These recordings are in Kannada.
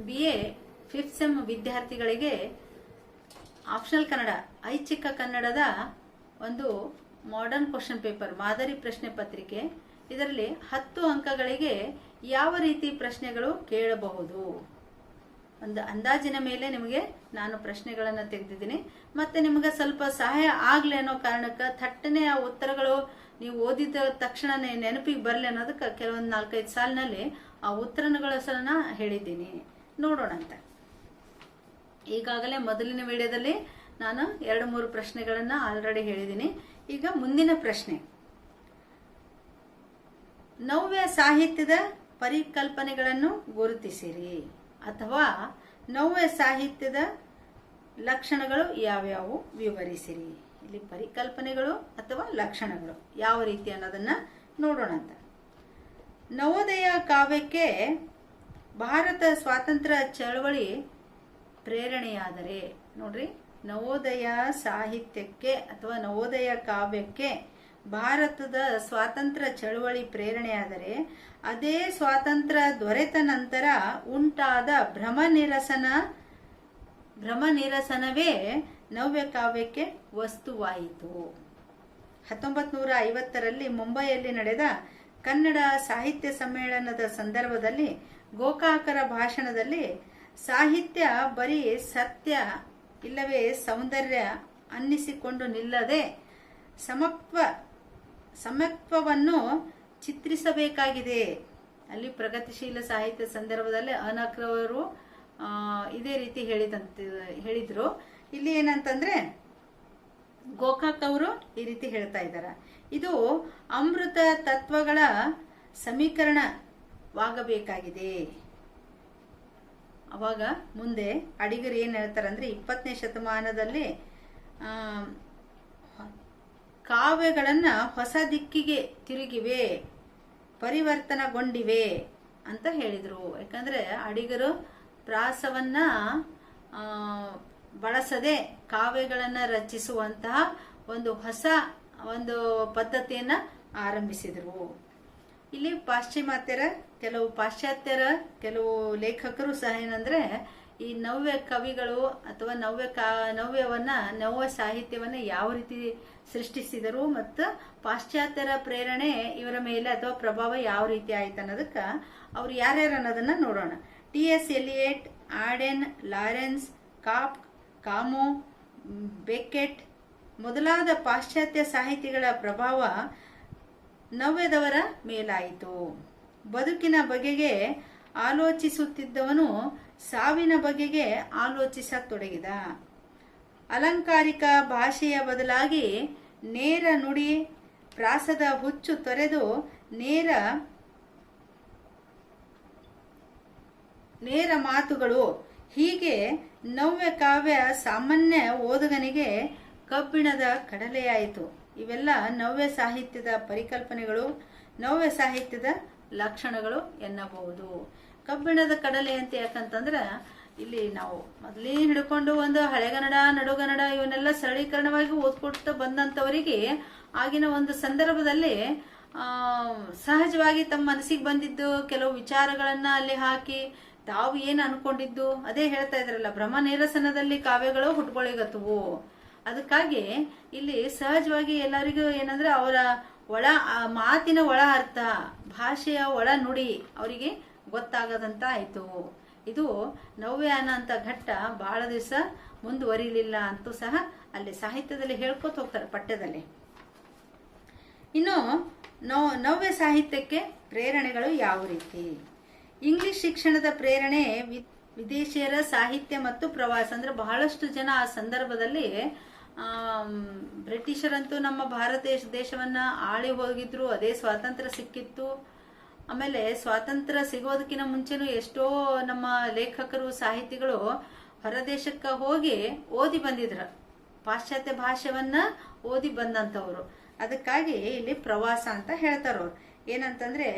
BA 5th ಸೆಮ್ ವಿದ್ಯಾರ್ಥಿಗಳಿಗೆ ಆಪ್ಷನಲ್ ಕನ್ನಡ ಐಚ್ಛಿಕ ಕನ್ನಡದ ಒಂದು ಮಾಡರ್ನ್ ಕ್ವಶನ್ ಪೇಪರ್ ಮಾದರಿ ಪ್ರಶ್ನೆ ಪತ್ರಿಕೆ. ಇದರಲ್ಲಿ 10 ಅಂಕಗಳಿಗೆ ಯಾವ ರೀತಿ ಪ್ರಶ್ನೆಗಳು ಕೇಳಬಹುದು ಒಂದು ಅಂದಾಜಿನ ಮೇಲೆ ನಿಮಗೆ ನಾನು ಪ್ರಶ್ನೆಗಳನ್ನು ತೆಗೆದಿದ್ದೀನಿ. ಮತ್ತೆ ನಿಮಗೆ ಸ್ವಲ್ಪ ಸಹಾಯ ಆಗ್ಲಿ ಅನ್ನೋ ಕಾರಣಕ್ಕೆ ಥಟ್ಟನೆ ಆ ಉತ್ತರಗಳು ನೀವು ಓದಿದ ತಕ್ಷಣ ನೆನಪಿಗೆ ಬರಲಿ ಅನ್ನೋದಕ್ಕೆ ಕೆಲವೊಂದು 4-5 ಸಾಲಿನಲ್ಲಿ ಆ ಉತ್ತರಗಳನ್ನ ಹೇಳಿದ್ದೀನಿ. ನೋಡೋಣ ಅಂತ. ಈಗಾಗಲೇ ಮೊದಲಿನ ವಿಡಿಯೋದಲ್ಲಿ ನಾನು 2-3 ಪ್ರಶ್ನೆಗಳನ್ನ ಆಲ್ರೆಡಿ ಹೇಳಿದ್ದೀನಿ. ಈಗ ಮುಂದಿನ ಪ್ರಶ್ನೆ, ನವ್ಯ ಸಾಹಿತ್ಯದ ಪರಿಕಲ್ಪನೆಗಳನ್ನು ಗುರುತಿಸಿರಿ ಅಥವಾ ನವ್ಯ ಸಾಹಿತ್ಯದ ಲಕ್ಷಣಗಳು ಯಾವ್ಯಾವು ವಿವರಿಸಿರಿ. ಇಲ್ಲಿ ಪರಿಕಲ್ಪನೆಗಳು ಅಥವಾ ಲಕ್ಷಣಗಳು ಯಾವ ರೀತಿ ಅನ್ನೋದನ್ನ ನೋಡೋಣ ಅಂತ. ನವೋದಯ ಕಾವ್ಯಕ್ಕೆ ಭಾರತ ಸ್ವಾತಂತ್ರ್ಯ ಚಳವಳಿ ಪ್ರೇರಣೆಯಾದರೆ, ನೋಡ್ರಿ, ನವೋದಯ ಸಾಹಿತ್ಯಕ್ಕೆ ಅಥವಾ ನವೋದಯ ಕಾವ್ಯಕ್ಕೆ ಭಾರತದ ಸ್ವಾತಂತ್ರ್ಯ ಚಳವಳಿ ಪ್ರೇರಣೆಯಾದರೆ ಅದೇ ಸ್ವಾತಂತ್ರ್ಯ ದೊರೆತ ನಂತರ ಉಂಟಾದ ಭ್ರಮ ನಿರಸನವೇ ನವ್ಯ ಕಾವ್ಯಕ್ಕೆ ವಸ್ತುವಾಯಿತು. 1950ರಲ್ಲಿ ಮುಂಬೈಯಲ್ಲಿ ನಡೆದ ಕನ್ನಡ ಸಾಹಿತ್ಯ ಸಮ್ಮೇಳನದ ಸಂದರ್ಭದಲ್ಲಿ ಗೋಕಾಕರ ಭಾಷಣದಲ್ಲಿ ಸಾಹಿತ್ಯ ಬರೀ ಸತ್ಯ ಇಲ್ಲವೇ ಸೌಂದರ್ಯ ಅನ್ನಿಸಿಕೊಂಡು ನಿಲ್ಲದೆ ಸಮತ್ವವನ್ನು ಚಿತ್ರಿಸಬೇಕಾಗಿದೆ. ಅಲ್ಲಿ ಪ್ರಗತಿಶೀಲ ಸಾಹಿತ್ಯ ಸಂದರ್ಭದಲ್ಲಿ ಅನಕ್ರವರು ಇದೇ ರೀತಿ ಹೇಳಿದ್ರು. ಇಲ್ಲಿ ಏನಂತಂದ್ರೆ ಗೋಕಾಕ್ ಅವರು ಈ ರೀತಿ ಹೇಳ್ತಾ ಇದ್ದಾರೆ, ಇದು ಅಮೃತ ತತ್ವಗಳ ಸಮೀಕರಣವಾಗಬೇಕಾಗಿದೆ. ಅವಾಗ ಮುಂದೆ ಅಡಿಗರು ಏನ್ ಹೇಳ್ತಾರಂದ್ರೆ 20ನೇ ಶತಮಾನದಲ್ಲಿ ಕಾವ್ಯಗಳನ್ನ ಹೊಸ ದಿಕ್ಕಿಗೆ ತಿರುಗಿವೆ, ಪರಿವರ್ತನಗೊಂಡಿವೆ ಅಂತ ಹೇಳಿದ್ರು. ಯಾಕಂದ್ರೆ ಅಡಿಗರು ಪ್ರಾಸವನ್ನ ಬಳಸದೆ ಕಾವ್ಯಗಳನ್ನ ರಚಿಸುವಂತಹ ಒಂದು ಹೊಸ ಒಂದು ಪದ್ಧತಿಯನ್ನ ಆರಂಭಿಸಿದ್ರು. ಇಲ್ಲಿ ಪಾಶ್ಚಾತ್ಯರ ಕೆಲವು ಲೇಖಕರು ಸಹ ಏನಂದ್ರೆ ಈ ನವ್ಯ ಕವಿಗಳು ಅಥವಾ ನವ್ಯ ಸಾಹಿತ್ಯವನ್ನ ಯಾವ ರೀತಿ ಸೃಷ್ಟಿಸಿದರು ಮತ್ತು ಪಾಶ್ಚಾತ್ಯರ ಪ್ರೇರಣೆ ಇವರ ಮೇಲೆ ಅಥವಾ ಪ್ರಭಾವ ಯಾವ ರೀತಿ ಆಯ್ತು ಅನ್ನೋದಕ್ಕ ಅವ್ರು ಯಾರ್ಯಾರು ಅನ್ನೋದನ್ನ ನೋಡೋಣ. T.S. ಎಲಿಯಟ್, ಆಡೆನ್, ಲಾರೆನ್ಸ್, ಕಾಮೋ, ಬೆಕೆಟ್ ಮೊದಲಾದ ಪಾಶ್ಚಾತ್ಯ ಸಾಹಿತಿಗಳ ಪ್ರಭಾವ ನವ್ಯದವರ ಮೇಲಾಯಿತು. ಬದುಕಿನ ಬಗೆಗೆ ಆಲೋಚಿಸುತ್ತಿದ್ದವನು ಸಾವಿನ ಬಗೆಗೆ ಆಲೋಚಿಸತೊಡಗಿದ. ಅಲಂಕಾರಿಕ ಭಾಷೆಯ ಬದಲಾಗಿ ನೇರ ನುಡಿ, ಪ್ರಾಸದ ಹುಚ್ಚು ತೊರೆದು ನೇರ ಮಾತುಗಳು, ಹೀಗೆ ನವ್ಯ ಕಾವ್ಯ ಸಾಮಾನ್ಯ ಓದುಗನಿಗೆ ಕಬ್ಬಿಣದ ಕಡಲೆಯಾಯಿತು. ಇವೆಲ್ಲ ನವ್ಯ ಸಾಹಿತ್ಯದ ಪರಿಕಲ್ಪನೆಗಳು, ನವ್ಯ ಸಾಹಿತ್ಯದ ಲಕ್ಷಣಗಳು ಎನ್ನಬಹುದು. ಕಬ್ಬಿಣದ ಕಡಲೆ ಅಂತ ಯಾಕಂತಂದ್ರೆ ಇಲ್ಲಿ ನಾವು ಮೊದಲೇ ಹಿಡ್ಕೊಂಡು ಒಂದು ಹಳೆಗನ್ನಡ, ನಡುಗನ್ನಡ ಇವನ್ನೆಲ್ಲ ಸರಳೀಕರಣವಾಗಿ ಓದ್ಕೊಟ್ಟು ಬಂದಂತವರಿಗೆ ಆಗಿನ ಒಂದು ಸಂದರ್ಭದಲ್ಲಿ ಸಹಜವಾಗಿ ತಮ್ಮ ಮನಸ್ಸಿಗೆ ಬಂದಿದ್ದು ಕೆಲವು ವಿಚಾರಗಳನ್ನ ಅಲ್ಲಿ ಹಾಕಿ ತಾವು ಏನ್ ಅನ್ಕೊಂಡಿದ್ದು ಅದೇ ಹೇಳ್ತಾ ಇದ್ರಲ್ಲ, ಭ್ರಮ ನಿರಸನದಲ್ಲಿ ಕಾವ್ಯಗಳು ಹುಟ್ಕೊಳಿಗತ್ತವು. ಅದಕ್ಕಾಗಿ ಇಲ್ಲಿ ಸಹಜವಾಗಿ ಎಲ್ಲರಿಗೂ ಏನಂದ್ರೆ ಅವರ ಮಾತಿನ ಒಳ ಅರ್ಥ, ಭಾಷೆಯ ಒಳ ನುಡಿ ಅವರಿಗೆ ಗೊತ್ತಾಗದಂತ ಆಯ್ತು. ಇದು ನವ್ಯಾನ ಅಂತ ಘಟ್ಟ ಬಹಳ ದಿವಸ ಮುಂದುವರಿಲಿಲ್ಲ ಅಂತೂ ಸಹ ಅಲ್ಲಿ ಸಾಹಿತ್ಯದಲ್ಲಿ ಹೇಳ್ಕೊತ ಹೋಗ್ತಾರೆ ಪಠ್ಯದಲ್ಲಿ. ಇನ್ನು ನವ್ಯ ಸಾಹಿತ್ಯಕ್ಕೆ ಪ್ರೇರಣೆಗಳು ಯಾವ ರೀತಿ? ಇಂಗ್ಲಿಷ್ ಶಿಕ್ಷಣದ ಪ್ರೇರಣೆ, ವಿದೇಶಿಯರ ಸಾಹಿತ್ಯ ಮತ್ತು ಪ್ರವಾಸ. ಅಂದ್ರೆ ಬಹಳಷ್ಟು ಜನ ಆ ಸಂದರ್ಭದಲ್ಲಿ ಬ್ರಿಟಿಷರಂತೂ ನಮ್ಮ ಭಾರತ ದೇಶವನ್ನ ಆಳಿ ಹೋಗಿದ್ರು. ಅದೇ ಸ್ವಾತಂತ್ರ್ಯ ಸಿಕ್ಕಿತ್ತು. ಆಮೇಲೆ ಸ್ವಾತಂತ್ರ್ಯ ಸಿಗೋದಕ್ಕಿಂತ ಮುಂಚೆನೂ ಎಷ್ಟೋ ನಮ್ಮ ಲೇಖಕರು ಸಾಹಿತಿಗಳು ಹೊರದೇಶಕ್ಕೆ ಹೋಗಿ ಓದಿ ಬಂದಿದ್ರ, ಪಾಶ್ಚಾತ್ಯ ಭಾಷೆವನ್ನ ಓದಿ ಬಂದಂತವ್ರು. ಅದಕ್ಕಾಗಿ ಇಲ್ಲಿ ಪ್ರವಾಸ ಅಂತ ಹೇಳ್ತಾರವ್ರು. ಏನಂತಂದ್ರೆ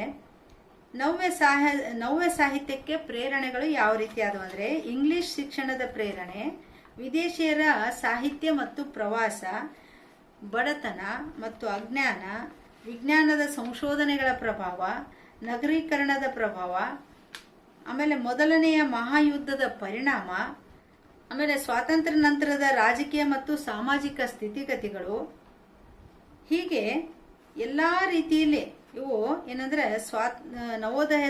ನವ್ಯ ಸಾಹಿತ್ಯಕ್ಕೆ ಪ್ರೇರಣೆಗಳು ಯಾವ ರೀತಿ ಆದವು ಅಂದ್ರೆ ಇಂಗ್ಲಿಷ್ ಶಿಕ್ಷಣದ ಪ್ರೇರಣೆ, ವಿದೇಶಿಯರ ಸಾಹಿತ್ಯ ಮತ್ತು ಪ್ರವಾಸ, ಬಡತನ ಮತ್ತು ಅಜ್ಞಾನ, ವಿಜ್ಞಾನದ ಸಂಶೋಧನೆಗಳ ಪ್ರಭಾವ, ನಗರೀಕರಣದ ಪ್ರಭಾವ, ಆಮೇಲೆ ಮೊದಲನೆಯ ಮಹಾಯುದ್ಧದ ಪರಿಣಾಮ, ಆಮೇಲೆ ಸ್ವಾತಂತ್ರ್ಯ ನಂತರದ ರಾಜಕೀಯ ಮತ್ತು ಸಾಮಾಜಿಕ ಸ್ಥಿತಿಗತಿಗಳು, ಹೀಗೆ ಎಲ್ಲ ರೀತಿಯಲ್ಲಿ ಇವು ಏನಂದ್ರೆ ನವೋದಯ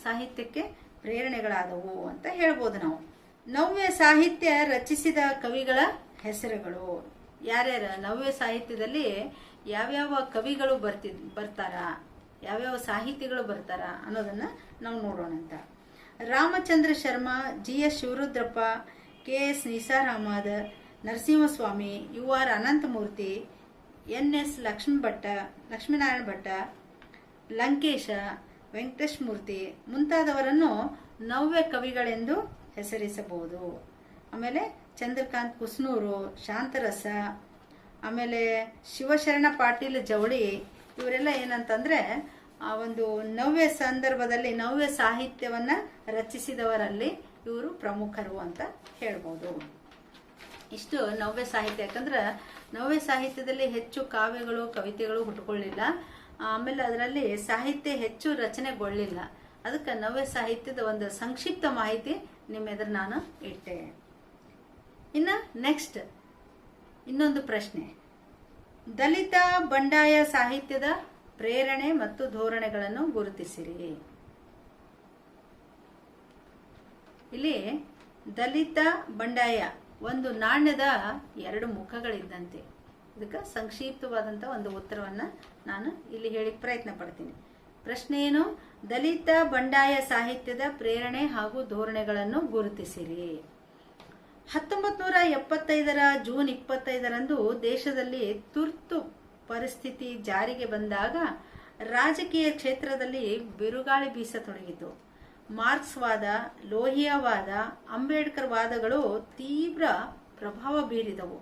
ಸಾಹಿತ್ಯಕ್ಕೆ ಪ್ರೇರಣೆಗಳಾದವು ಅಂತ ಹೇಳ್ಬೋದು ನಾವು. ನವ್ಯ ಸಾಹಿತ್ಯ ರಚಿಸಿದ ಕವಿಗಳ ಹೆಸರುಗಳು ಯಾರ್ಯಾರ, ನವ್ಯ ಸಾಹಿತ್ಯದಲ್ಲಿ ಯಾವ್ಯಾವ ಕವಿಗಳು ಬರ್ತಾರ, ಯಾವ್ಯಾವ ಸಾಹಿತಿಗಳು ಬರ್ತಾರ ಅನ್ನೋದನ್ನ ನಾವು ನೋಡೋಣ ಅಂತ. Ramachandra Sharma, GS Shivarudrappa, KS Nisar Ahmed, Narasimhaswamy, UR Ananthamurthy, NS Lakshminarayana Bhatta, Lankesh, Venkatesh ಮೂರ್ತಿ ಮುಂತಾದವರನ್ನು ನವ್ಯ ಕವಿಗಳೆಂದು ಹೆಸರಿಸಬಹುದು. ಆಮೇಲೆ ಚಂದ್ರಕಾಂತ್ ಕುಸ್ನೂರು, ಶಾಂತರಸ, ಆಮೇಲೆ ಶಿವಶರಣ ಪಾಟೀಲ್ ಜವಳಿ, ಇವರೆಲ್ಲ ಏನಂತಂದ್ರೆ ಆ ಒಂದು ನವ್ಯ ಸಂದರ್ಭದಲ್ಲಿ ನವ್ಯ ಸಾಹಿತ್ಯವನ್ನ ರಚಿಸಿದವರಲ್ಲಿ ಇವರು ಪ್ರಮುಖರು ಅಂತ ಹೇಳ್ಬೋದು. ಇಷ್ಟು ನವ್ಯ ಸಾಹಿತ್ಯ. ಯಾಕಂದ್ರೆ ನವ್ಯ ಸಾಹಿತ್ಯದಲ್ಲಿ ಹೆಚ್ಚು ಕಾವ್ಯಗಳು ಕವಿತೆಗಳು ಹುಟ್ಟುಕೊಳ್ಳಿಲ್ಲ, ಆಮೇಲೆ ಅದರಲ್ಲಿ ಸಾಹಿತ್ಯ ಹೆಚ್ಚು ರಚನೆಗೊಳ್ಳಿಲ್ಲ. ಅದಕ್ಕೆ ನವ್ಯ ಸಾಹಿತ್ಯದ ಒಂದು ಸಂಕ್ಷಿಪ್ತ ಮಾಹಿತಿ ನಿಮ್ಮ ಎದುರು ನಾನು ಇಟ್ಟೆ. ಇನ್ನ ನೆಕ್ಸ್ಟ್ ಇನ್ನೊಂದು ಪ್ರಶ್ನೆ, ದಲಿತ ಬಂಡಾಯ ಸಾಹಿತ್ಯದ ಪ್ರೇರಣೆ ಮತ್ತು ಧೋರಣೆಗಳನ್ನು ಗುರುತಿಸಿರಿ. ಇಲ್ಲಿ ದಲಿತ ಬಂಡಾಯ ಒಂದು ನಾಣ್ಯದ ಎರಡು ಮುಖಗಳಿದ್ದಂತೆ. ಇದಕ್ಕೆ ಸಂಕ್ಷಿಪ್ತವಾದಂಥ ಒಂದು ಉತ್ತರವನ್ನ ನಾನು ಇಲ್ಲಿ ಹೇಳಿ ಪ್ರಯತ್ನ ಪಡ್ತೀನಿ. ಪ್ರಶ್ನೆ ಏನು? ದಲಿತ ಬಂಡಾಯ ಸಾಹಿತ್ಯದ ಪ್ರೇರಣೆ ಹಾಗೂ ಧೋರಣೆಗಳನ್ನು ಗುರುತಿಸಿರಿ. 1975 ಜೂನ್ 25ರಂದು ದೇಶದಲ್ಲಿ ತುರ್ತು ಪರಿಸ್ಥಿತಿ ಜಾರಿಗೆ ಬಂದಾಗ ರಾಜಕೀಯ ಕ್ಷೇತ್ರದಲ್ಲಿ ಬಿರುಗಾಳಿ ಬೀಸತೊಡಗಿತು. ಮಾರ್ಕ್ಸ್ವಾದ, ಲೋಹಿಯಾವಾದ, ಅಂಬೇಡ್ಕರ್ ವಾದಗಳು ತೀವ್ರ ಪ್ರಭಾವ ಬೀರಿದವು.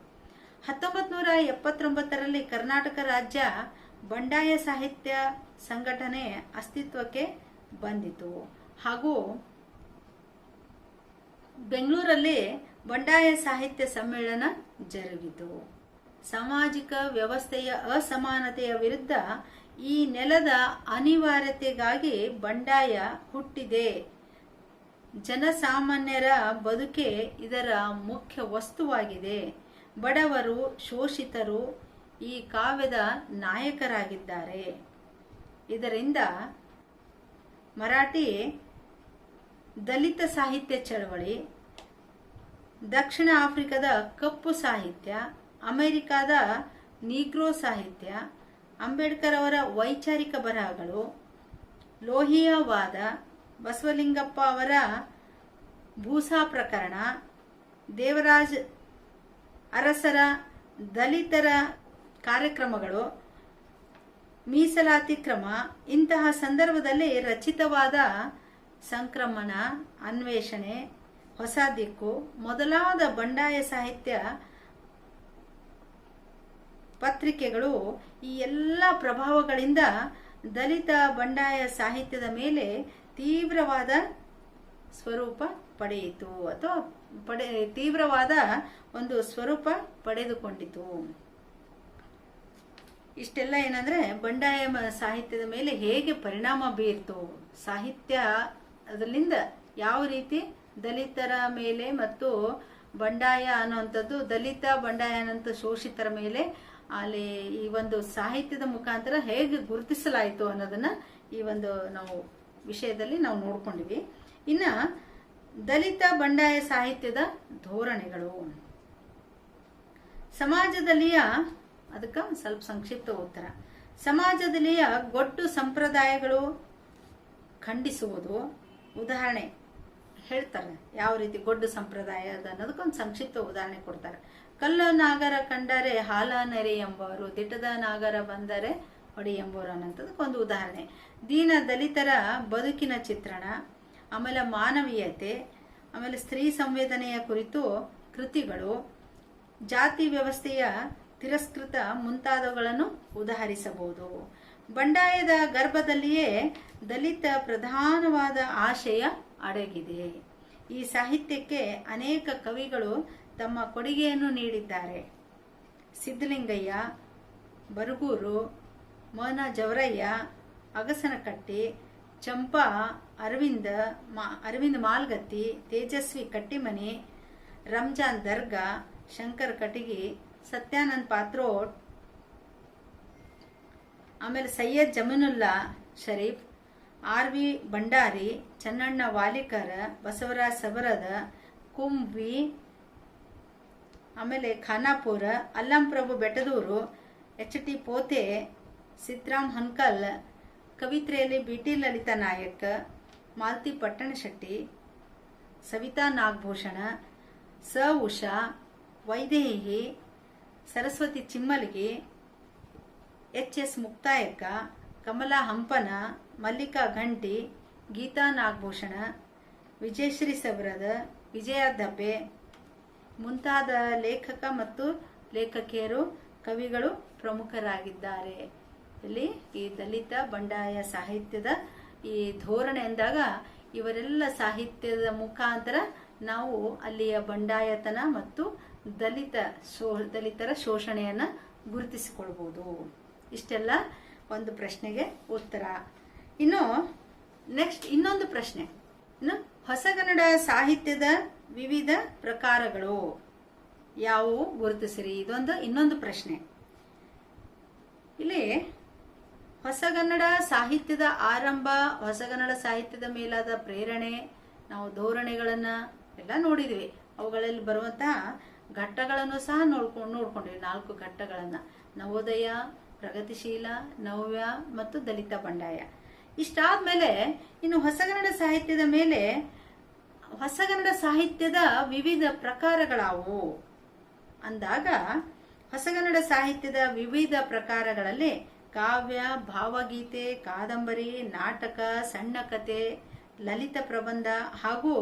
1979ರಲ್ಲಿ ಕರ್ನಾಟಕ ರಾಜ್ಯ ಬಂಡಾಯ ಸಾಹಿತ್ಯ ಸಂಘಟನೆ ಅಸ್ತಿತ್ವಕ್ಕೆ ಬಂದಿತು ಹಾಗೂ ಬೆಂಗಳೂರಲ್ಲಿ ಬಂಡಾಯ ಸಾಹಿತ್ಯ ಸಮ್ಮೇಳನ ಜರುಗಿತು. ಸಾಮಾಜಿಕ ವ್ಯವಸ್ಥೆಯ ಅಸಮಾನತೆಯ ವಿರುದ್ಧ ಈ ನೆಲದ ಅನಿವಾರ್ಯತೆಗಾಗಿ ಬಂಡಾಯ ಹುಟ್ಟಿದೆ. ಜನಸಾಮಾನ್ಯರ ಬದುಕೆ ಇದರ ಮುಖ್ಯ ವಸ್ತುವಾಗಿದೆ. ಬಡವರು, ಶೋಷಿತರು ಈ ಕಾವ್ಯದ ನಾಯಕರಾಗಿದ್ದಾರೆ. ಇದರಿಂದ ಮರಾಠಿ ದಲಿತ ಸಾಹಿತ್ಯ ಚಳವಳಿ, ದಕ್ಷಿಣ ಆಫ್ರಿಕಾದ ಕಪ್ಪು ಸಾಹಿತ್ಯ, ಅಮೆರಿಕಾದ ನೀಗ್ರೋ ಸಾಹಿತ್ಯ, ಅಂಬೇಡ್ಕರ್ ಅವರ ವೈಚಾರಿಕ ಬರಹಗಳು, ಲೋಹಿಯಾವಾದ, ಬಸವಲಿಂಗಪ್ಪ ಅವರ ಭೂಸಾ ಪ್ರಕರಣ, ದೇವರಾಜ್ ಅರಸರ ದಲಿತರ ಕಾರ್ಯಕ್ರಮಗಳು, ಮೀಸಲಾತಿ ಕ್ರಮ ಇಂತಹ ಸಂದರ್ಭದಲ್ಲಿ ರಚಿತವಾದ ಸಂಕ್ರಮಣ, ಅನ್ವೇಷಣೆ, ಹೊಸ ದಿಕ್ಕು ಮೊದಲಾದ ಬಂಡಾಯ ಸಾಹಿತ್ಯ ಪತ್ರಿಕೆಗಳು ಈ ಎಲ್ಲ ಪ್ರಭಾವಗಳಿಂದ ದಲಿತ ಬಂಡಾಯ ಸಾಹಿತ್ಯದ ಮೇಲೆ ತೀವ್ರವಾದ ಸ್ವರೂಪ ಪಡೆಯಿತು ಅಥವಾ ತೀವ್ರವಾದ ಒಂದು ಸ್ವರೂಪ ಪಡೆದುಕೊಂಡಿತು. ಇಷ್ಟೆಲ್ಲ ಏನಂದ್ರೆ ಬಂಡಾಯ ಸಾಹಿತ್ಯದ ಮೇಲೆ ಹೇಗೆ ಪರಿಣಾಮ ಬೀರ್ತು, ಸಾಹಿತ್ಯ ಅದರಿಂದ ಯಾವ ರೀತಿ ದಲಿತರ ಮೇಲೆ ಮತ್ತು ಬಂಡಾಯ ಅನ್ನುವಂಥದ್ದು, ದಲಿತ ಬಂಡಾಯ ಅನ್ನೋಂಥ ಶೋಷಿತರ ಮೇಲೆ ಅಲ್ಲಿ ಈ ಒಂದು ಸಾಹಿತ್ಯದ ಮುಖಾಂತರ ಹೇಗೆ ಗುರುತಿಸಲಾಯಿತು ಅನ್ನೋದನ್ನ ಈ ಒಂದು ನಾವು ವಿಷಯದಲ್ಲಿ ನಾವು ನೋಡ್ಕೊಂಡಿವಿ. ಇನ್ನ ದಲಿತ ಬಂಡಾಯ ಸಾಹಿತ್ಯದ ಧೋರಣೆಗಳು, ಸಮಾಜದಲ್ಲಿಯ ಅದಕ್ಕೆ ಸ್ವಲ್ಪ ಸಂಕ್ಷಿಪ್ತ ಉತ್ತರ. ಸಮಾಜದಲ್ಲಿಯ ಗೊಡ್ಡು ಸಂಪ್ರದಾಯಗಳು ಖಂಡಿಸುವುದು. ಉದಾಹರಣೆ ಹೇಳ್ತಾರೆ ಯಾವ ರೀತಿ ಗೊಡ್ಡು ಸಂಪ್ರದಾಯ ಅನ್ನೋದಕ್ಕೊಂದು ಸಂಕ್ಷಿಪ್ತ ಉದಾಹರಣೆ ಕೊಡ್ತಾರೆ. ಕಲ್ಲು ನಾಗರ ಕಂಡರೆ ಹಾಲ ನೆರೆ ಎಂಬವರು, ದಿಟ್ಟದ ನಾಗರ ಬಂದರೆ ಹೊಡಿ ಎಂಬವರು ಅನ್ನೋಂಥದಕ್ಕೊಂದು ಉದಾಹರಣೆ. ದೀನ ದಲಿತರ ಬದುಕಿನ ಚಿತ್ರಣ, ಆಮೇಲೆ ಮಾನವೀಯತೆ, ಆಮೇಲೆ ಸ್ತ್ರೀ ಸಂವೇದನೆಯ ಕುರಿತು ಕೃತಿಗಳು, ಜಾತಿ ವ್ಯವಸ್ಥೆಯ ತಿರಸ್ಕೃತ ಮುಂತಾದವುಗಳನ್ನು ಉದಾಹರಿಸಬಹುದು. ಬಂಡಾಯದ ಗರ್ಭದಲ್ಲಿಯೇ ದಲಿತ ಪ್ರಧಾನವಾದ ಆಶಯ ಅಡಗಿದೆ. ಈ ಸಾಹಿತ್ಯಕ್ಕೆ ಅನೇಕ ಕವಿಗಳು ತಮ್ಮ ಕೊಡುಗೆಯನ್ನು ನೀಡಿದ್ದಾರೆ. ಸಿದ್ದಲಿಂಗಯ್ಯ, ಬರಗೂರು, ಮೋನ ಜವರಯ್ಯ, ಅಗಸನಕಟ್ಟಿ, ಚಂಪಾ ಅರವಿಂದ್ ಮಾಲ್ಗತ್ತಿ, ತೇಜಸ್ವಿ ಕಟ್ಟಿಮನಿ, ರಂಜಾನ್ ದರ್ಗಾ, ಶಂಕರ್ ಕಟಗಿ, ಸತ್ಯಾನಂದ್ ಪಾತ್ರೋಟ್, ಆಮೇಲೆ ಸೈಯದ್ ಜಮೀನುಲ್ಲಾ ಶರೀಫ್, ಆರ್.ವಿ. ಭಂಡಾರಿ, ಚನ್ನಣ್ಣ ವಾಲಿಕರ್, ಬಸವರಾಜ್ ಸಬರದ, ಕುಂವಿ, ಆಮೇಲೆ ಖಾನಾಪುರ, ಅಲ್ಲಂಪ್ರಭು ಬೆಟದೂರು, ಎಚ್.ಟಿ. ಪೋತೆ, ಸಿದ್ರಾಮ್ ಹನ್ಕಲ್, ಕವಿತ್ರೆಯಲ್ಲಿ ಬಿ.ಟಿ. ಲಲಿತಾ ನಾಯಕ್, ಮಾಲ್ತಿ ಪಟ್ಟಣಶೆಟ್ಟಿ, ಸವಿತಾ ನಾಗಭೂಷಣ, ಸ ಉಷಾ, ವೈದೇಹಿ, ಸರಸ್ವತಿ ಚಿಮ್ಮಲ್ಗಿ, ಎಚ್.ಎಸ್. ಮುಕ್ತಾಯಕ್ಕ, ಕಮಲಾ ಹಂಪನ, ಮಲ್ಲಿಕಾ ಘಂಟಿ, ಗೀತಾ ನಾಗಭೂಷಣ, ವಿಜಯಶ್ರೀ ಸಬರದ, ವಿಜಯ ದಬ್ಬೆ ಮುಂತಾದ ಲೇಖಕ ಮತ್ತು ಲೇಖಕಿಯರು ಕವಿಗಳು ಪ್ರಮುಖರಾಗಿದ್ದಾರೆ. ಇಲ್ಲಿ ಈ ದಲಿತ ಬಂಡಾಯ ಸಾಹಿತ್ಯದ ಈ ಧೋರಣೆ ಅಂದಾಗ ಇವರೆಲ್ಲ ಸಾಹಿತ್ಯದ ಮುಖಾಂತರ ನಾವು ಅಲ್ಲಿಯ ಬಂಡಾಯತನ ಮತ್ತು ದಲಿತರ ಶೋಷಣೆಯನ್ನ ಗುರುತಿಸಿಕೊಳ್ಬಹುದು. ಇಷ್ಟೆಲ್ಲ ಒಂದು ಪ್ರಶ್ನೆಗೆ ಉತ್ತರ. ಇನ್ನು ನೆಕ್ಸ್ಟ್ ಇನ್ನೊಂದು ಪ್ರಶ್ನೆ, ಇನ್ನು ಹೊಸಗನ್ನಡ ಸಾಹಿತ್ಯದ ವಿವಿಧ ಪ್ರಕಾರಗಳು ಯಾವುವು ಗುರುತಿಸಿರಿ, ಇದೊಂದು ಇನ್ನೊಂದು ಪ್ರಶ್ನೆ. ಇಲ್ಲಿ ಹೊಸಗನ್ನಡ ಸಾಹಿತ್ಯದ ಆರಂಭ, ಹೊಸಗನ್ನಡ ಸಾಹಿತ್ಯದ ಮೇಲಾದ ಪ್ರೇರಣೆ, ನಾವು ಧೋರಣೆಗಳನ್ನ ಎಲ್ಲ ನೋಡಿದ್ವಿ. ಅವುಗಳಲ್ಲಿ ಬರುವಂತಹ ಘಟ್ಟಗಳನ್ನು ಸಹ ನೋಡ್ಕೊಂಡಿವಿ. 4 ಘಟ್ಟಗಳನ್ನ: ನವೋದಯ, ಪ್ರಗತಿಶೀಲ, ನವ್ಯ ಮತ್ತು ದಲಿತ ಬಂಡಾಯ. ಇಷ್ಟಾದ್ಮೇಲೆ ಇನ್ನು ಹೊಸಗನ್ನಡ ಸಾಹಿತ್ಯದ ಮೇಲೆ ಹೊಸಗನ್ನಡ ಸಾಹಿತ್ಯದ ವಿವಿಧ ಪ್ರಕಾರಗಳಾವು ಅಂದಾಗ, ಹೊಸಗನ್ನಡ ಸಾಹಿತ್ಯದ ವಿವಿಧ ಪ್ರಕಾರಗಳಲ್ಲಿ ಕಾವ್ಯ, ಭಾವಗೀತೆ, ಕಾದಂಬರಿ, ನಾಟಕ, ಸಣ್ಣ ಕತೆ, ಲಲಿತ ಪ್ರಬಂಧ ಹಾಗೂ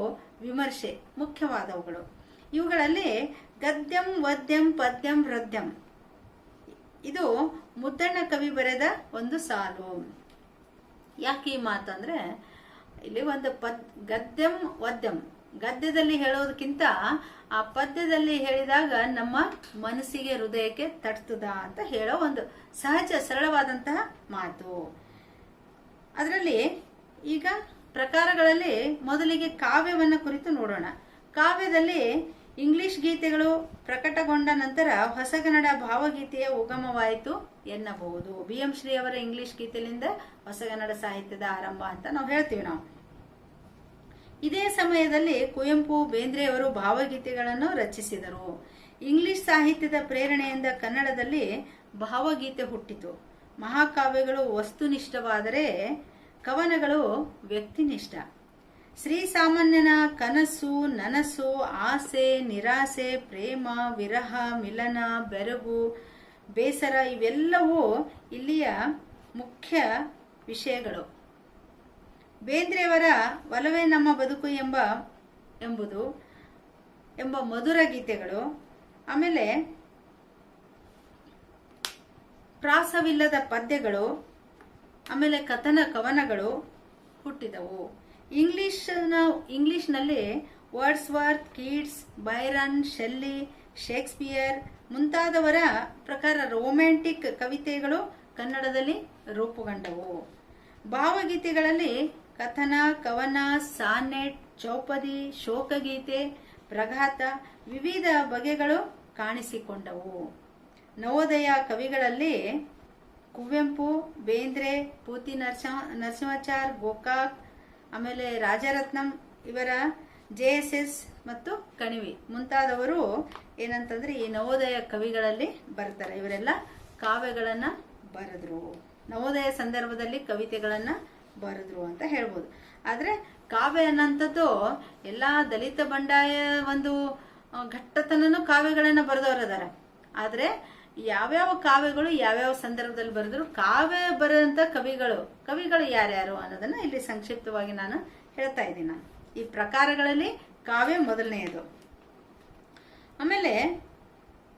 ವಿಮರ್ಶೆ ಮುಖ್ಯವಾದವುಗಳು. ಇವುಗಳಲ್ಲಿ ಗದ್ಯಂ, ವದ್ಯಂ, ಪದ್ಯಂ, ಹೃದ್ಯಂ ಇದು ಮುದ್ದಣ್ಣ ಕವಿ ಬರೆದ ಒಂದು ಸಾಲು. ಯಾಕೆ ಈ ಮಾತಂದ್ರೆ, ಇಲ್ಲಿ ಒಂದು ಗದ್ಯಂ ವದ್ಯಂ, ಗದ್ಯದಲ್ಲಿ ಹೇಳೋದಕ್ಕಿಂತ ಆ ಪದ್ಯದಲ್ಲಿ ಹೇಳಿದಾಗ ನಮ್ಮ ಮನಸ್ಸಿಗೆ, ಹೃದಯಕ್ಕೆ ತಟ್ತದ ಅಂತ ಹೇಳೋ ಒಂದು ಸಹಜ ಸರಳವಾದಂತಹ ಮಾತು. ಅದರಲ್ಲಿ ಈಗ ಪ್ರಕಾರಗಳಲ್ಲಿ ಮೊದಲಿಗೆ ಕಾವ್ಯವನ್ನ ಕುರಿತು ನೋಡೋಣ. ಕಾವ್ಯದಲ್ಲಿ ಇಂಗ್ಲಿಷ್ ಗೀತೆಗಳು ಪ್ರಕಟಗೊಂಡ ನಂತರ ಹೊಸಗನ್ನಡ ಭಾವಗೀತೆಯ ಉಗಮವಾಯಿತು ಎನ್ನಬಹುದು. ಬಿ.ಎಂ. ಶ್ರೀ ಅವರ ಇಂಗ್ಲಿಷ್ ಗೀತೆಯಿಂದ ಹೊಸಗನ್ನಡ ಸಾಹಿತ್ಯದ ಆರಂಭ ಅಂತ ನಾವು ಹೇಳ್ತೀವಿ. ಇದೇ ಸಮಯದಲ್ಲಿ ಕುವೆಂಪು, ಬೇಂದ್ರೆಯವರು ಭಾವಗೀತೆಗಳನ್ನು ರಚಿಸಿದರು. ಇಂಗ್ಲಿಷ್ ಸಾಹಿತ್ಯದ ಪ್ರೇರಣೆಯಿಂದ ಕನ್ನಡದಲ್ಲಿ ಭಾವಗೀತೆ ಹುಟ್ಟಿತು. ಮಹಾಕಾವ್ಯಗಳು ವಸ್ತುನಿಷ್ಠವಾದರೆ ಕವನಗಳು ವ್ಯಕ್ತಿನಿಷ್ಠ. ಶ್ರೀಸಾಮಾನ್ಯನ ಕನಸು, ನನಸು, ಆಸೆ, ನಿರಾಸೆ, ಪ್ರೇಮ, ವಿರಹ, ಮಿಲನ, ಬೆರಗು, ಬೇಸರ ಇವೆಲ್ಲವೂ ಇಲ್ಲಿಯ ಮುಖ್ಯ ವಿಷಯಗಳು. ಬೇಂದ್ರೆಯವರ ಒಲವೇ ನಮ್ಮ ಬದುಕು ಎಂಬ ಮಧುರ ಗೀತೆಗಳು, ಆಮೇಲೆ ಪ್ರಾಸವಿಲ್ಲದ ಪದ್ಯಗಳು, ಆಮೇಲೆ ಕವನಗಳು ಹುಟ್ಟಿದವು. ಇಂಗ್ಲಿಷ್ನಲ್ಲಿ Wordsworth, Keats, Byron, Shelley, Shakespeare ಮುಂತಾದವರ ಪ್ರಕಾರ ರೊಮ್ಯಾಂಟಿಕ್ ಕವಿತೆಗಳು ಕನ್ನಡದಲ್ಲಿ ರೂಪುಗೊಂಡವು. ಭಾವಗೀತೆಗಳಲ್ಲಿ ಕಥನ, ಕವನ, ಸಾನೆಟ್, ಚೌಪದಿ, ಶೋಕಗೀತೆ, ಪ್ರಘಾತ ವಿವಿಧ ಬಗೆಗಳು ಕಾಣಿಸಿಕೊಂಡವು. ನವೋದಯ ಕವಿಗಳಲ್ಲಿ ಕುವೆಂಪು, ಬೇಂದ್ರೆ, ಪೂತಿ ನರಸಿಂಹಾಚಾರ್, ಗೋಕಾಕ್, ಆಮೇಲೆ ರಾಜರತ್ನಂ ಇವರ JSS ಮತ್ತು ಕಣಿವಿ ಮುಂತಾದವರು ಏನಂತಂದ್ರೆ ಈ ನವೋದಯ ಕವಿಗಳಲ್ಲಿ ಬರ್ತಾರೆ. ಇವರೆಲ್ಲ ಕಾವ್ಯಗಳನ್ನ ಬರೆದ್ರು, ನವೋದಯ ಸಂದರ್ಭದಲ್ಲಿ ಕವಿತೆಗಳನ್ನ ಬರೆದ್ರು ಅಂತ ಹೇಳ್ಬೋದು. ಆದ್ರೆ ಕಾವ್ಯ ಅನ್ನಂಥದ್ದು ಎಲ್ಲಾ ದಲಿತ ಬಂಡಾಯ ಒಂದು ಘಟ್ಟತನನು ಕಾವ್ಯಗಳನ್ನ ಬರೆದವರದಾರ. ಆದ್ರೆ ಯಾವ್ಯಾವ ಕಾವ್ಯಗಳು ಯಾವ್ಯಾವ ಸಂದರ್ಭದಲ್ಲಿ ಬರೆದ್ರು, ಕಾವ್ಯ ಬರೆದಂತ ಕವಿಗಳು ಯಾರ್ಯಾರು ಅನ್ನೋದನ್ನ ಇಲ್ಲಿ ಸಂಕ್ಷಿಪ್ತವಾಗಿ ನಾನು ಹೇಳ್ತಾ ಇದ್ದೀನಿ. ಈ ಪ್ರಕಾರಗಳಲ್ಲಿ ಕಾವ್ಯ ಮೊದಲನೆಯದು. ಆಮೇಲೆ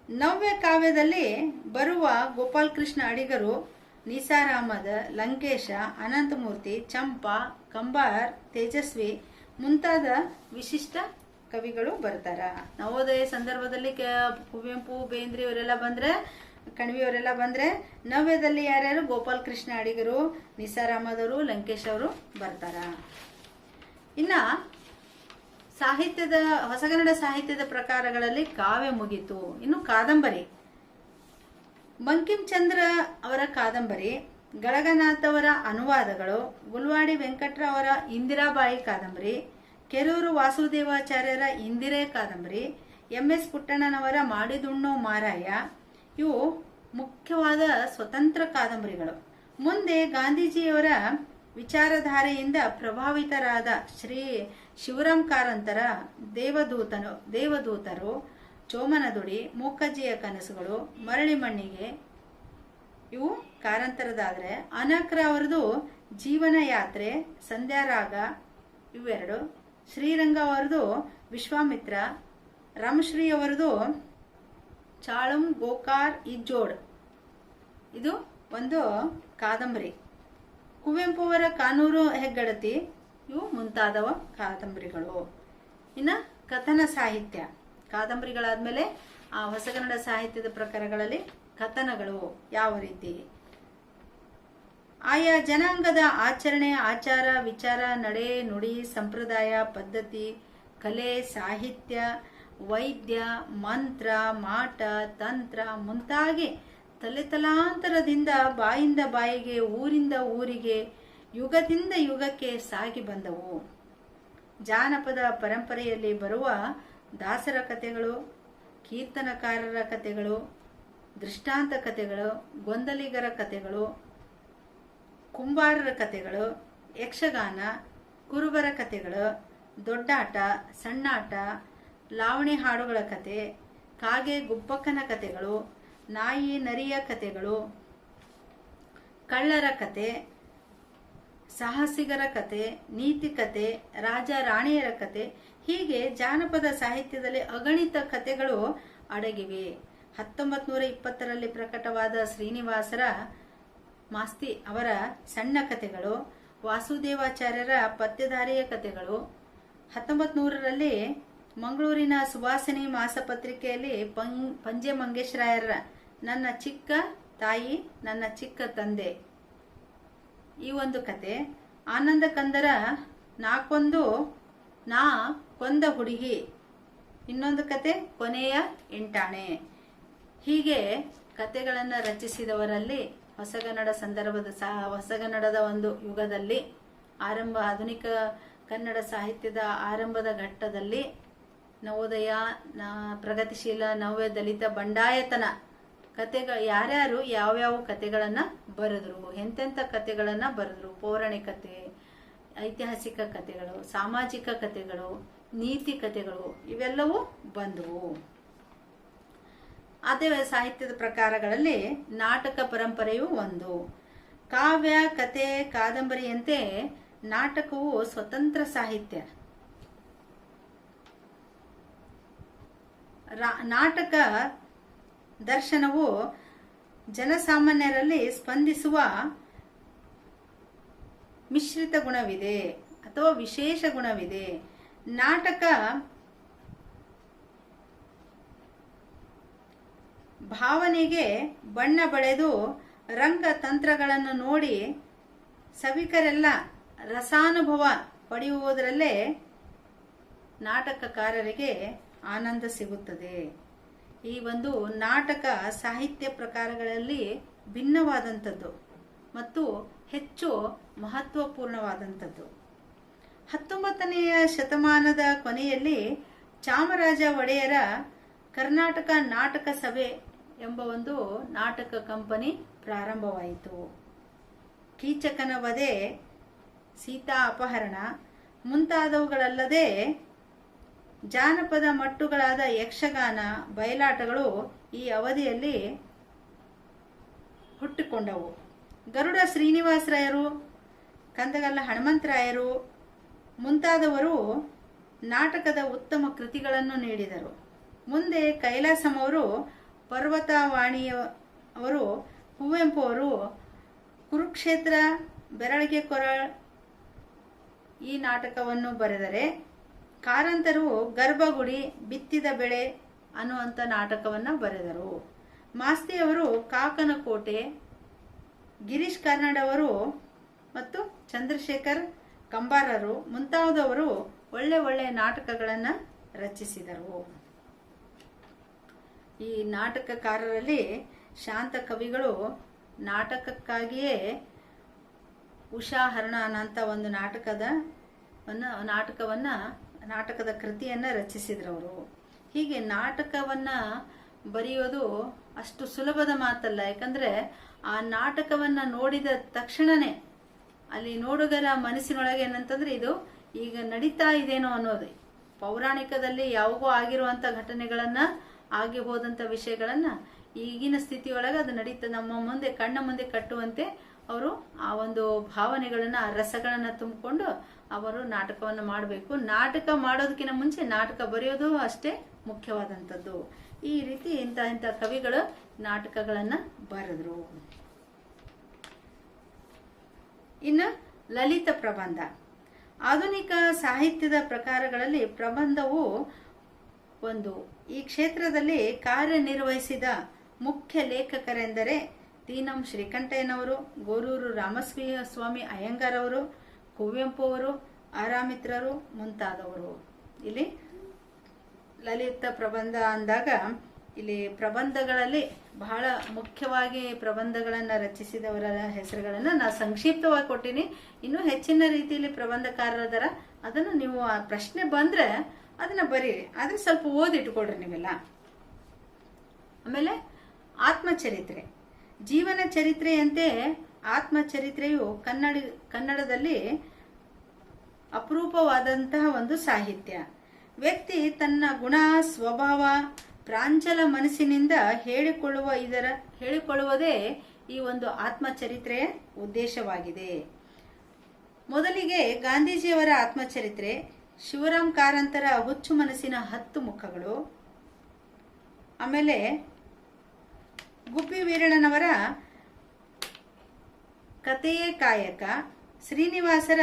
ನವ್ಯ ಕಾವ್ಯದಲ್ಲಿ ಬರುವ ಗೋಪಾಲ್ ಕೃಷ್ಣ ಅಡಿಗರು, ನಿಸಾರ್ ಅಹಮದ್, ಲಂಕೇಶ, ಅನಂತಮೂರ್ತಿ, ಚಂಪಾ, ಕಂಬಾರ್, ತೇಜಸ್ವಿ ಮುಂತಾದ ವಿಶಿಷ್ಟ ಕವಿಗಳು ಬರ್ತಾರ. ನವೋದಯ ಸಂದರ್ಭದಲ್ಲಿ ಕುವೆಂಪು, ಬೇಂದ್ರೆ ಇವರೆಲ್ಲ ಬಂದ್ರೆ ಕಣಿವೆಯವರೆಲ್ಲ ಬಂದ್ರೆ ನವ್ಯದಲ್ಲಿ ಯಾರ್ಯಾರು ಗೋಪಾಲ್ ಕೃಷ್ಣ ಅಡಿಗರು, ನಿಸಾರ್ ಅಹಮದ್ ಅವರು, ಲಂಕೇಶ್ ಅವರು ಬರ್ತಾರ. ಇನ್ನ ಸಾಹಿತ್ಯದ ಹೊಸಗನ್ನಡ ಸಾಹಿತ್ಯದ ಪ್ರಕಾರಗಳಲ್ಲಿ ಕಾವ್ಯ ಮುಗಿತು. ಇನ್ನು ಕಾದಂಬರಿ, ಬಂಕಿಂ ಚಂದ್ರ ಅವರ ಕಾದಂಬರಿ, ಗಳಗನಾಥ್ ಅವರ ಅನುವಾದಗಳು, ಗುಲ್ವಾಡಿ ವೆಂಕಟ್ರಾವ್ ಅವರ ಇಂದಿರಾಬಾಯಿ ಕಾದಂಬರಿ, ಕೆರೂರು ವಾಸುದೇವಾಚಾರ್ಯರ ಇಂದಿರೆ ಕಾದಂಬರಿ, MS ಪುಟ್ಟಣ್ಣನವರ ಮಾಡಿದುಣ್ಣೋ ಮಾರಾಯ, ಇವು ಮುಖ್ಯವಾದ ಸ್ವತಂತ್ರ ಕಾದಂಬರಿಗಳು. ಮುಂದೆ ಗಾಂಧೀಜಿಯವರ ವಿಚಾರಧಾರೆಯಿಂದ ಪ್ರಭಾವಿತರಾದ ಶ್ರೀ ಶಿವರಾಮ್ ಕಾರಂತರ ದೇವದೂತರು, ಚೋಮನದುಡಿ, ಮೂಕಜ್ಜಿಯ ಕನಸುಗಳು, ಮರಳಿ ಮಣ್ಣಿಗೆ, ಇವು ಕಾರಂತರದಾದ್ರೆ. ಅನಕ್ರ ಅವರದು ಜೀವನ ಯಾತ್ರೆ, ಸಂಧ್ಯಾರಾಗ ಇವೆರಡು. ಶ್ರೀರಂಗ ಅವರದು ವಿಶ್ವಾಮಿತ್ರ, ರಾಮಶ್ರೀ ಅವರದು ಚಾಳಂ ಗೋಕಾರ್ ಇಜ್ಜೋಡ್, ಇದು ಒಂದು ಕಾದಂಬರಿ. ಕುವೆಂಪು ಅವರ ಕಾನೂರು ಹೆಗ್ಗಡತಿ, ಇವು ಮುಂತಾದವ ಕಾದಂಬರಿಗಳು. ಇನ್ನು ಕಥನ ಸಾಹಿತ್ಯ, ಕಾದಂಬರಿಗಳಾದ್ಮೇಲೆ ಆ ಹೊಸಗನ್ನಡ ಸಾಹಿತ್ಯದ ಪ್ರಕಾರಗಳಲ್ಲಿ ಕಥನಗಳು ಯಾವ ರೀತಿ, ಆಯಾ ಜನಾಂಗದ ಆಚರಣೆ, ಆಚಾರ, ವಿಚಾರ, ನಡೆ, ನುಡಿ, ಸಂಪ್ರದಾಯ, ಪದ್ಧತಿ, ಕಲೆ, ಸಾಹಿತ್ಯ, ವೈದ್ಯ, ಮಂತ್ರ, ಮಾಟ, ತಂತ್ರ ಮುಂತಾಗಿ ತಲೆತಲಾಂತರದಿಂದ ಬಾಯಿಂದ ಬಾಯಿಗೆ, ಊರಿಂದ ಊರಿಗೆ, ಯುಗದಿಂದ ಯುಗಕ್ಕೆ ಸಾಗಿ ಬಂದವು. ಜಾನಪದ ಪರಂಪರೆಯಲ್ಲಿ ಬರುವ ದಾಸರ ಕಥೆಗಳು, ಕೀರ್ತನಕಾರರ ಕಥೆಗಳು, ದೃಷ್ಟಾಂತ ಕಥೆಗಳು, ಗೊಂದಲಿಗರ ಕಥೆಗಳು, ಕುಂಬಾರರ ಕಥೆಗಳು, ಯಕ್ಷಗಾನ, ಕುರುಬರ ಕಥೆಗಳು, ದೊಡ್ಡಾಟ, ಸಣ್ಣಾಟ, ಲಾವಣಿ ಹಾಡುಗಳ ಕತೆ, ಕಾಗೆ ಗುಬ್ಬಕ್ಕನ ಕಥೆಗಳು, ನಾಯಿ ನರಿಯ ಕಥೆಗಳು, ಕಳ್ಳರ ಕತೆ, ಸಾಹಸಿಗರ ಕತೆ, ನೀತಿ ಕತೆ, ರಾಜ ರಾಣಿಯರ ಕತೆ, ಹೀಗೆ ಜಾನಪದ ಸಾಹಿತ್ಯದಲ್ಲಿ ಅಗಣಿತ ಕಥೆಗಳು ಅಡಗಿವೆ. 1920ರಲ್ಲಿ ಪ್ರಕಟವಾದ ಶ್ರೀನಿವಾಸರ ಮಾಸ್ತಿ ಅವರ ಸಣ್ಣ ಕಥೆಗಳು, ವಾಸುದೇವಾಚಾರ್ಯರ ಪತ್ತೆದಾರಿಯ ಕಥೆಗಳು, 1900ರಲ್ಲಿ ಮಂಗಳೂರಿನ ಸುವಾಸಿನಿ ಮಾಸಪತ್ರಿಕೆಯಲ್ಲಿ ಪಂಜೆ ಮಂಗೇಶ್ರಾಯರ ನನ್ನ ಚಿಕ್ಕ ತಾಯಿ ನನ್ನ ಚಿಕ್ಕ ತಂದೆ, ಈ ಒಂದು ಕತೆ, ಆನಂದ ಕಂದರ ನಾ ಕೊಂದ ಹುಡುಗಿ, ಇನ್ನೊಂದು ಕತೆ ಕೊನೆಯ ಎಂಟಾಣೆ. ಹೀಗೆ ಕತೆಗಳನ್ನು ರಚಿಸಿದವರಲ್ಲಿ ಹೊಸಗನ್ನಡದ ಒಂದು ಯುಗದಲ್ಲಿ ಆಧುನಿಕ ಕನ್ನಡ ಸಾಹಿತ್ಯದ ಆರಂಭದ ಘಟ್ಟದಲ್ಲಿ ನವೋದಯ, ಪ್ರಗತಿಶೀಲ, ನವ್ಯ, ದಲಿತ, ಬಂಡಾಯತನ ಕತೆಗಳು ಯಾರ್ಯಾರು ಯಾವ್ಯಾವ ಕತೆಗಳನ್ನ ಬರೆದ್ರು, ಎಂತೆಂಥ ಕತೆಗಳನ್ನ ಬರೆದ್ರು, ಪೌರಾಣಿಕತೆ, ಐತಿಹಾಸಿಕ ಕತೆಗಳು, ಸಾಮಾಜಿಕ ಕತೆಗಳು, ನೀತಿ ಕತೆಗಳು, ಇವೆಲ್ಲವೂ ಬಂದವು. ಅದೇ ಸಾಹಿತ್ಯದ ಪ್ರಕಾರಗಳಲ್ಲಿ ನಾಟಕ ಪರಂಪರೆಯು ಒಂದು. ಕಾವ್ಯ, ಕತೆ, ಕಾದಂಬರಿಯಂತೆ ನಾಟಕವು ಸ್ವತಂತ್ರ ಸಾಹಿತ್ಯ. ನಾಟಕ ದರ್ಶನವು ಜನಸಾಮಾನ್ಯರಲ್ಲಿ ಸ್ಪಂದಿಸುವ ಮಿಶ್ರಿತ ಗುಣವಿದೆ ಅಥವಾ ವಿಶೇಷ ಗುಣವಿದೆ. ನಾಟಕ ಭಾವನೆಗೆ ಬಣ್ಣ ಬಳೆದು ರಂಗತಂತ್ರಗಳನ್ನು ನೋಡಿ ಸಭಿಕರೆಲ್ಲ ರಸಾನುಭವ ಪಡೆಯುವುದರಲ್ಲೇ ನಾಟಕಕಾರರಿಗೆ ಆನಂದ ಸಿಗುತ್ತದೆ. ಈ ಒಂದು ನಾಟಕ ಸಾಹಿತ್ಯ ಪ್ರಕಾರಗಳಲ್ಲಿ ಭಿನ್ನವಾದಂಥದ್ದು ಮತ್ತು ಹೆಚ್ಚು ಮಹತ್ವಪೂರ್ಣವಾದಂಥದ್ದು. 19ನೆಯ ಶತಮಾನದ ಕೊನೆಯಲ್ಲಿ ಚಾಮರಾಜ ಒಡೆಯರ ಕರ್ನಾಟಕ ನಾಟಕ ಸಭೆ ಎಂಬ ಒಂದು ನಾಟಕ ಕಂಪನಿ ಪ್ರಾರಂಭವಾಯಿತು. ಕೀಚಕನ ವಧೆ, ಸೀತಾ ಅಪಹರಣ ಮುಂತಾದವುಗಳಲ್ಲದೆ ಜಾನಪದ ಮಟ್ಟುಗಳಾದ ಯಕ್ಷಗಾನ, ಬಯಲಾಟಗಳು ಈ ಅವಧಿಯಲ್ಲಿ ಹುಟ್ಟಿಕೊಂಡವು. ಗರುಡ ಶ್ರೀನಿವಾಸರಾಯರು, ಕಂದಗಲ್ಲ ಹನುಮಂತರಾಯರು ಮುಂತಾದವರು ನಾಟಕದ ಉತ್ತಮ ಕೃತಿಗಳನ್ನು ನೀಡಿದರು. ಮುಂದೆ ಕೈಲಾಸಮವರು, ಪರ್ವತವಾಣಿಯವರು, ಕುವೆಂಪು ಅವರು ಕುರುಕ್ಷೇತ್ರ, ಬೆರಳಿಗೆ ಕೊರಳ್ ಈ ನಾಟಕವನ್ನು ಬರೆದರೆ, ಕಾರಂತರು ಗರ್ಭಗುಡಿ, ಬಿತ್ತಿದ ಬೆಳೆ ಅನ್ನುವಂಥ ನಾಟಕವನ್ನು ಬರೆದರು. ಮಾಸ್ತಿ ಅವರು ಕಾಕನ ಕೋಟೆ, ಗಿರೀಶ್ ಕಾರ್ನಾಡ್ ಅವರು ಮತ್ತು ಚಂದ್ರಶೇಖರ್ ಕಂಬಾರರು ಮುಂತಾದವರು ಒಳ್ಳೆ ಒಳ್ಳೆ ನಾಟಕಗಳನ್ನು ರಚಿಸಿದರು. ಈ ನಾಟಕಕಾರರಲ್ಲಿ ಶಾಂತ ಕವಿಗಳು ನಾಟಕಕ್ಕಾಗಿಯೇ ಉಷಾಹರಣ ಅಂತ ಒಂದು ನಾಟಕದ ಕೃತಿಯನ್ನ ರಚಿಸಿದ್ರವರು. ಹೀಗೆ ನಾಟಕವನ್ನ ಬರೆಯೋದು ಅಷ್ಟು ಸುಲಭದ ಮಾತಲ್ಲ. ಯಾಕಂದ್ರೆ ಆ ನಾಟಕವನ್ನ ನೋಡಿದ ತಕ್ಷಣನೇ ಅಲ್ಲಿ ನೋಡುಗರ ಮನಸ್ಸಿನೊಳಗೆ ಏನಂತಂದ್ರೆ ಇದು ಈಗ ನಡೀತಾ ಇದೇನೋ ಅನ್ನೋದು. ಪೌರಾಣಿಕದಲ್ಲಿ ಯಾವಾಗೋ ಆಗಿರುವಂತ ಘಟನೆಗಳನ್ನ, ಆಗಿ ಹೋದಂತ ವಿಷಯಗಳನ್ನ ಈಗಿನ ಸ್ಥಿತಿಯೊಳಗೆ ಅದು ನಡೀತದೆ, ನಮ್ಮ ಮುಂದೆ ಕಣ್ಣ ಮುಂದೆ ಕಟ್ಟುವಂತೆ ಅವರು ಆ ಒಂದು ಭಾವನೆಗಳನ್ನ, ಆ ರಸಗಳನ್ನ ತುಂಬಿಕೊಂಡು ಅವರು ನಾಟಕವನ್ನು ಮಾಡಬೇಕು. ನಾಟಕ ಮಾಡೋದಕ್ಕಿಂತ ಮುಂಚೆ ನಾಟಕ ಬರೆಯೋದು ಅಷ್ಟೇ ಮುಖ್ಯವಾದಂಥದ್ದು. ಈ ರೀತಿ ಇಂಥ ಕವಿಗಳು ನಾಟಕಗಳನ್ನ ಬರೆದ್ರು. ಇನ್ನು ಲಲಿತ ಪ್ರಬಂಧ. ಆಧುನಿಕ ಸಾಹಿತ್ಯದ ಪ್ರಕಾರಗಳಲ್ಲಿ ಪ್ರಬಂಧವು ಒಂದು. ಈ ಕ್ಷೇತ್ರದಲ್ಲಿ ಕಾರ್ಯನಿರ್ವಹಿಸಿದ ಮುಖ್ಯ ಲೇಖಕರೆಂದರೆ ತೀನಂ ಶ್ರೀಕಂಠಯ್ಯನವರು, ಗೋರೂರು ರಾಮಸ್ವಾಮಿ ಅಯ್ಯಂಗಾರ್ ಅವರು, ಕುವೆಂಪು ಅವರು, ಆರಾಮಿತ್ರರು ಮುಂತಾದವರು. ಇಲ್ಲಿ ಲಲಿತ ಪ್ರಬಂಧ ಅಂದಾಗ ಇಲ್ಲಿ ಪ್ರಬಂಧಗಳಲ್ಲಿ ಬಹಳ ಮುಖ್ಯವಾಗಿ ಪ್ರಬಂಧಗಳನ್ನು ರಚಿಸಿದವರ ಹೆಸರುಗಳನ್ನು ನಾನು ಸಂಕ್ಷಿಪ್ತವಾಗಿ ಕೊಟ್ಟಿನಿ. ಇನ್ನೂ ಹೆಚ್ಚಿನ ರೀತಿಯಲ್ಲಿ ಪ್ರಬಂಧಕಾರರದರ, ಅದನ್ನು ನೀವು ಆ ಪ್ರಶ್ನೆ ಬಂದ್ರೆ ಅದನ್ನ ಬರೀರಿ, ಆದ್ರೆ ಸ್ವಲ್ಪ ಓದಿಟ್ಕೊಡ್ರಿ ನೀವೆಲ್ಲ. ಆಮೇಲೆ ಆತ್ಮಚರಿತ್ರೆ. ಜೀವನ ಚರಿತ್ರೆಯಂತೆ ಆತ್ಮಚರಿತ್ರೆಯು ಕನ್ನಡದಲ್ಲಿ ಅಪರೂಪವಾದಂತಹ ಒಂದು ಸಾಹಿತ್ಯ. ವ್ಯಕ್ತಿ ತನ್ನ ಗುಣ, ಸ್ವಭಾವ, ಪ್ರಾಂಚಲ ಮನಸ್ಸಿನಿಂದ ಹೇಳಿಕೊಳ್ಳುವುದೇ ಈ ಒಂದು ಆತ್ಮಚರಿತ್ರೆಯ ಉದ್ದೇಶವಾಗಿದೆ. ಮೊದಲಿಗೆ ಗಾಂಧೀಜಿಯವರ ಆತ್ಮಚರಿತ್ರೆ, ಶಿವರಾಮ್ ಕಾರಂತರ ಹುಚ್ಚು ಮನಸ್ಸಿನ 10 ಮುಖಗಳು, ಆಮೇಲೆ ಗುಬ್ಬಿ ವೀರಣ್ಣನವರ ಕಥೆಯೇ ಕಾಯಕ, ಶ್ರೀನಿವಾಸರ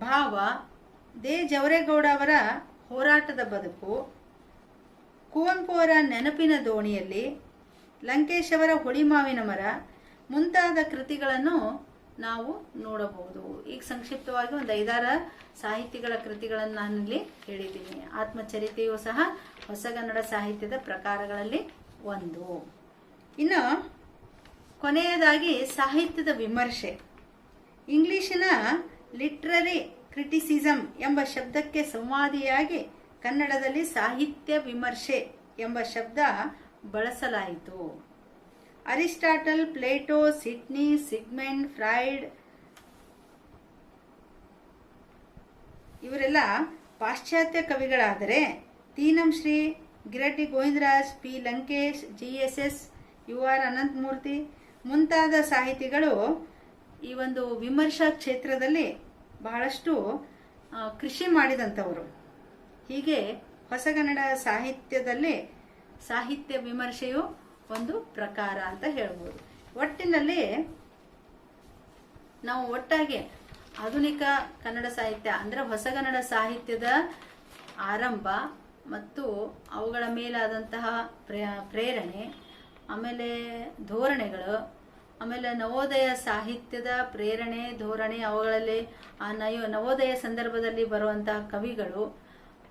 ಭಾವ, ದೇ ಜವರೇಗೌಡ ಅವರ ಹೋರಾಟದ ಬದುಕು, ಕುವೆಂಪು ಅವರ ನೆನಪಿನ ದೋಣಿಯಲ್ಲಿ, ಲಂಕೇಶ್ ಅವರ ಹುಳಿಮಾವಿನ ಮರ ಮುಂತಾದ ಕೃತಿಗಳನ್ನು ನಾವು ನೋಡಬಹುದು. ಈಗ ಸಂಕ್ಷಿಪ್ತವಾಗಿ ಒಂದು 5-6 ಸಾಹಿತಿಗಳ ಕೃತಿಗಳನ್ನು ನಾನಿಲ್ಲಿ ಹೇಳಿದ್ದೀನಿ. ಆತ್ಮಚರಿತೆಯೂ ಸಹ ಹೊಸಗನ್ನಡ ಸಾಹಿತ್ಯದ ಪ್ರಕಾರಗಳಲ್ಲಿ ಒಂದು. ಇನ್ನು ಕೊನೆಯದಾಗಿ ಸಾಹಿತ್ಯದ ವಿಮರ್ಶೆ. ಇಂಗ್ಲಿಶಿನ ಲಿಟ್ರರಿ ಕ್ರಿಟಿಸಿಸಂ ಎಂಬ ಶಬ್ದಕ್ಕೆ ಸಂವಾದಿಯಾಗಿ ಕನ್ನಡದಲ್ಲಿ ಸಾಹಿತ್ಯ ವಿಮರ್ಶೆ ಎಂಬ ಶಬ್ದ ಬಳಸಲಾಯಿತು. Aristotle, Plato, Sidney, Sigmund Freud ಇವರೆಲ್ಲ ಪಾಶ್ಚಾತ್ಯ ಕವಿಗಳಾದರೆ Tinam Shri, Giraddi Govindaraj, P Lankesh, GSS, UR Ananthamurthy ಮುಂತಾದ ಸಾಹಿತಿಗಳು ಈ ಒಂದು ವಿಮರ್ಶಾ ಕ್ಷೇತ್ರದಲ್ಲಿ ಬಹಳಷ್ಟು ಕೃಷಿ ಮಾಡಿದಂಥವರು. ಹೀಗೆ ಹೊಸಗನ್ನಡ ಸಾಹಿತ್ಯದಲ್ಲಿ ಸಾಹಿತ್ಯ ವಿಮರ್ಶೆಯು ಒಂದು ಪ್ರಕಾರ ಅಂತ ಹೇಳ್ಬೋದು. ಒಟ್ಟಿನಲ್ಲಿ ನಾವು ಒಟ್ಟಾಗಿ ಆಧುನಿಕ ಕನ್ನಡ ಸಾಹಿತ್ಯ ಅಂದ್ರೆ ಹೊಸಗನ್ನಡ ಸಾಹಿತ್ಯದ ಆರಂಭ ಮತ್ತು ಅವುಗಳ ಮೇಲಾದಂತಹ ಪ್ರೇರಣೆ, ಆಮೇಲೆ ಧೋರಣೆಗಳು, ಆಮೇಲೆ ನವೋದಯ ಸಾಹಿತ್ಯದ ಪ್ರೇರಣೆ, ಧೋರಣೆ, ಅವುಗಳಲ್ಲಿ ಆ ನವೋದಯ ಸಂದರ್ಭದಲ್ಲಿ ಬರುವಂತಹ ಕವಿಗಳು,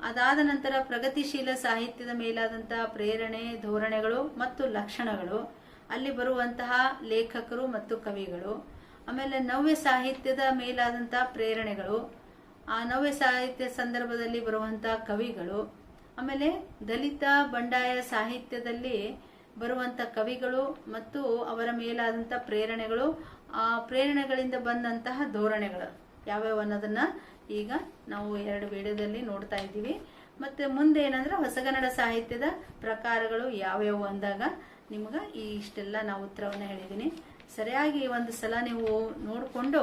ಅದಾದ ನಂತರ ಪ್ರಗತಿಶೀಲ ಸಾಹಿತ್ಯದ ಮೇಲಾದಂತಹ ಪ್ರೇರಣೆ, ಧೋರಣೆಗಳು ಮತ್ತು ಲಕ್ಷಣಗಳು, ಅಲ್ಲಿ ಬರುವಂತಹ ಲೇಖಕರು ಮತ್ತು ಕವಿಗಳು, ಆಮೇಲೆ ನವ್ಯ ಸಾಹಿತ್ಯದ ಮೇಲಾದಂತಹ ಪ್ರೇರಣೆಗಳು, ಆ ನವ್ಯ ಸಾಹಿತ್ಯ ಸಂದರ್ಭದಲ್ಲಿ ಬರುವಂತಹ ಕವಿಗಳು, ಆಮೇಲೆ ದಲಿತ ಬಂಡಾಯ ಸಾಹಿತ್ಯದಲ್ಲಿ ಬರುವಂತ ಕವಿಗಳು ಮತ್ತು ಅವರ ಮೇಲಾದಂತಹ ಪ್ರೇರಣೆಗಳು, ಆ ಪ್ರೇರಣೆಗಳಿಂದ ಬಂದಂತಹ ಧೋರಣೆಗಳು ಯಾವ್ಯಾವ ಅನ್ನೋದನ್ನ ಈಗ ನಾವು 2 ವಿಡಿಯೋದಲ್ಲಿ ನೋಡ್ತಾ ಇದ್ದೀವಿ. ಮತ್ತೆ ಮುಂದೆ ಏನಂದ್ರೆ ಹೊಸಗನ್ನಡ ಸಾಹಿತ್ಯದ ಪ್ರಕಾರಗಳು ಯಾವ್ಯಾವು ಅಂದಾಗ ನಿಮ್ಗೆ ಇಷ್ಟೆಲ್ಲ ನಾವು ಉತ್ತರವನ್ನು ಹೇಳಿದ್ದೀನಿ. ಸರಿಯಾಗಿ ಒಂದು ಸಲ ನೀವು ನೋಡಿಕೊಂಡು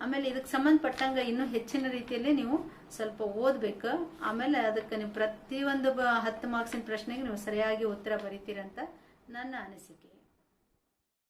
ಆಮೇಲೆ ಇದಕ್ಕೆ ಸಂಬಂಧಪಟ್ಟಂಗೆ ಇನ್ನೂ ಹೆಚ್ಚಿನ ರೀತಿಯಲ್ಲಿ ನೀವು ಸ್ವಲ್ಪ ಓದಬೇಕು. ಆಮೇಲೆ ಅದಕ್ಕೆ ನೀವು ಪ್ರತಿಯೊಂದು 10 ಮಾರ್ಕ್ಸಿನ ಪ್ರಶ್ನೆಗೆ ನೀವು ಸರಿಯಾಗಿ ಉತ್ತರ ಬರೀತೀರಂತ ನನ್ನ ಅನಿಸಿಕೆ.